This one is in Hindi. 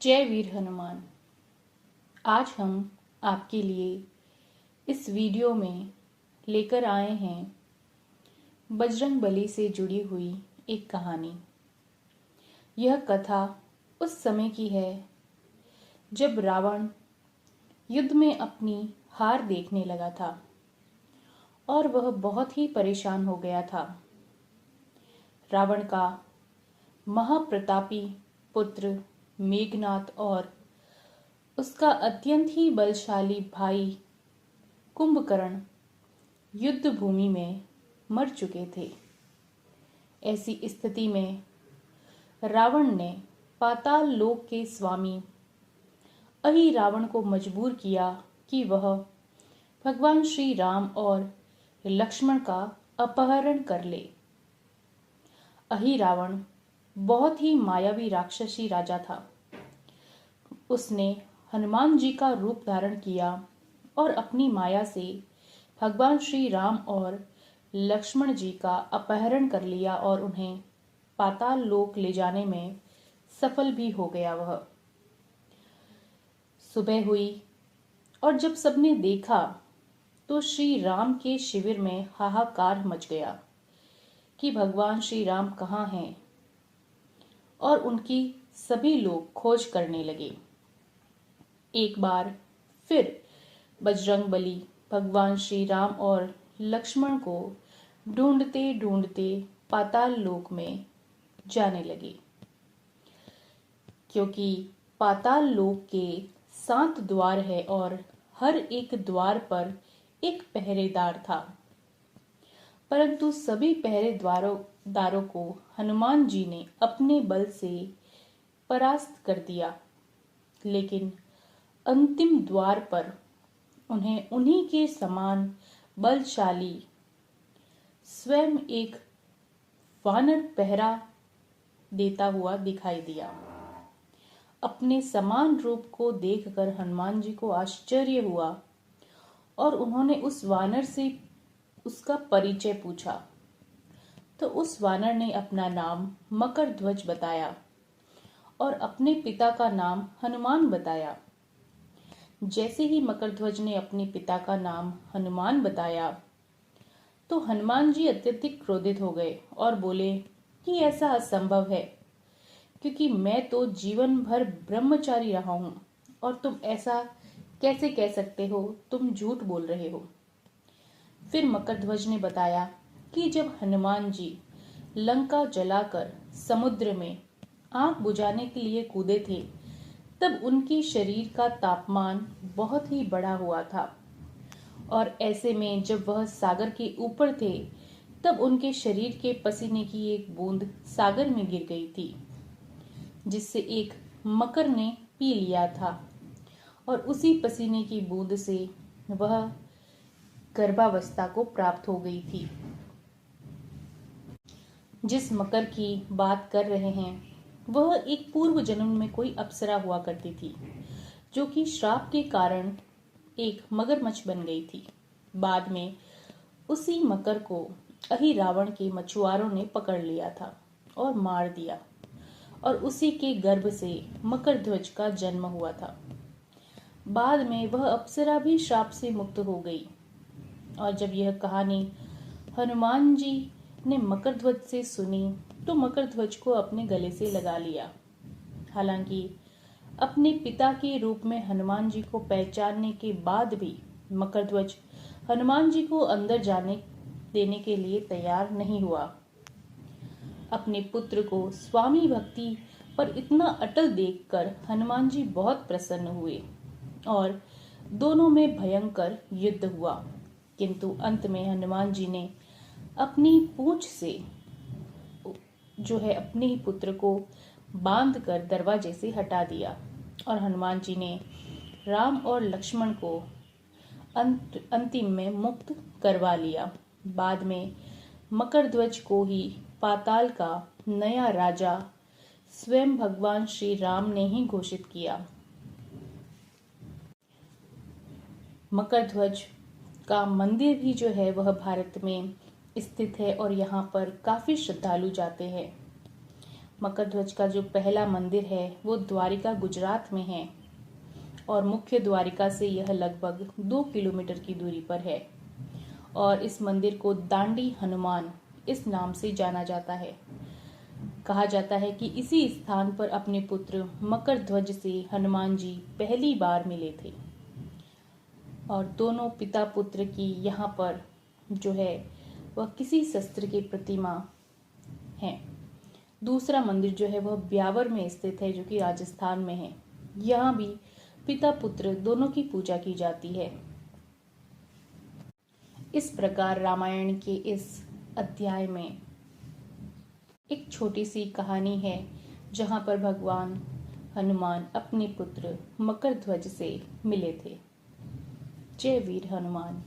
जय वीर हनुमान। आज हम आपके लिए इस वीडियो में लेकर आए हैं बजरंगबली से जुड़ी हुई एक कहानी। यह कथा उस समय की है जब रावण युद्ध में अपनी हार देखने लगा था और वह बहुत ही परेशान हो गया था। रावण का महाप्रतापी पुत्र मेघनाद और उसका अत्यंत ही बलशाली भाई कुंभकर्ण युद्ध भूमि में मर चुके थे। ऐसी स्थिति में रावण ने पाताल लोक के स्वामी अहिरावण को मजबूर किया कि वह भगवान श्री राम और लक्ष्मण का अपहरण कर ले। अहिरावण बहुत ही मायावी राक्षसी राजा था। उसने हनुमान जी का रूप धारण किया और अपनी माया से भगवान श्री राम और लक्ष्मण जी का अपहरण कर लिया और उन्हें पाताल लोक ले जाने में सफल भी हो गया। वह सुबह हुई और जब सबने देखा तो श्री राम के शिविर में हाहाकार मच गया कि भगवान श्री राम कहाँ हैं, और उनकी सभी लोग खोज करने लगे। एक बार फिर बजरंगबली भगवान श्री राम और लक्ष्मण को ढूंढते ढूंढते पाताल लोक में जाने लगे, क्योंकि पाताल लोक के 7 द्वार है और हर एक द्वार पर एक पहरेदार था। परंतु सभी पहरेदारों को हनुमान जी ने अपने बल से परास्त कर दिया, लेकिन अंतिम द्वार पर उन्हें उन्हीं के समान बलशाली स्वयं एक वानर पहरा देता हुआ दिखाई दिया। अपने समान रूप को देखकर हनुमान जी को आश्चर्य हुआ और उन्होंने उस वानर से उसका परिचय पूछा। तो उस वानर ने अपना नाम मकरध्वज बताया और अपने पिता का नाम हनुमान बताया। जैसे ही मकरध्वज ने अपने पिता का नाम हनुमान बताया तो हनुमान जी अत्यधिक क्रोधित हो गए और बोले कि ऐसा असंभव है, क्योंकि मैं तो जीवन भर ब्रह्मचारी रहा हूं और तुम ऐसा कैसे कह सकते हो, तुम झूठ बोल रहे हो। फिर मकरध्वज ने बताया कि जब हनुमान जी लंका जलाकर समुद्र में आग बुझाने के लिए कूदे थे तब उनके शरीर का तापमान बहुत ही बढ़ा हुआ था, और ऐसे में जब वह सागर के ऊपर थे तब उनके शरीर के पसीने की एक बूंद सागर में गिर गई थी, जिससे एक मकर ने पी लिया था और उसी पसीने की बूंद से वह गर्भावस्था को प्राप्त हो गई थी। जिस मकर की बात कर रहे हैं वह एक पूर्व जन्म में कोई अप्सरा हुआ करती थी, जो कि श्राप के कारण एक मगरमच्छ बन गई थी। बाद में उसी मकर को अहिरावण के मछुआरों ने पकड़ लिया था और मार दिया, और उसी के गर्भ से मकरध्वज का जन्म हुआ था। बाद में वह अप्सरा भी श्राप से मुक्त हो गई, और जब यह कहानी हनुमान जी ने मकरध्वज से सुनी तो मकरध्वज को अपने गले से लगा लिया। हालांकि अपने पिता के रूप में हनुमान जी को पहचानने के बाद भी मकरध्वज हनुमान जी को अंदर जाने देने के लिए तैयार नहीं हुआ। अपने पुत्र को स्वामी भक्ति पर इतना अटल देखकर हनुमान जी बहुत प्रसन्न हुए और दोनों में भयंकर युद्ध हुआ, किंतु अंत में हनुमान जी ने अपनी पूंछ से जो है अपने ही पुत्र को बांधकर दरवाजे से हटा दिया, और हनुमान जी ने राम और लक्ष्मण को अंतिम में मुक्त करवा लिया। बाद में मकरध्वज को ही पाताल का नया राजा स्वयं भगवान श्री राम ने ही घोषित किया। मकरध्वज का मंदिर भी जो है वह भारत में स्थित है और यहाँ पर काफी श्रद्धालु जाते हैं। मकर ध्वज का जो पहला मंदिर है वो द्वारिका गुजरात में है और मुख्य द्वारिका से यह लगभग 2 किलोमीटर की दूरी पर है और इस मंदिर को दांडी हनुमान इस नाम से जाना जाता है। कहा जाता है कि इसी स्थान पर अपने पुत्र मकर ध्वज से हनुमान जी पहली बार मिले थे और दोनों पिता पुत्र की यहाँ पर जो है वह किसी शस्त्र की प्रतिमा है। दूसरा मंदिर जो है वह ब्यावर में स्थित है जो कि राजस्थान में है। यहाँ भी पिता पुत्र दोनों की पूजा की जाती है। इस प्रकार रामायण के इस अध्याय में एक छोटी सी कहानी है जहाँ पर भगवान हनुमान अपने पुत्र मकर ध्वज से मिले थे। जय वीर हनुमान।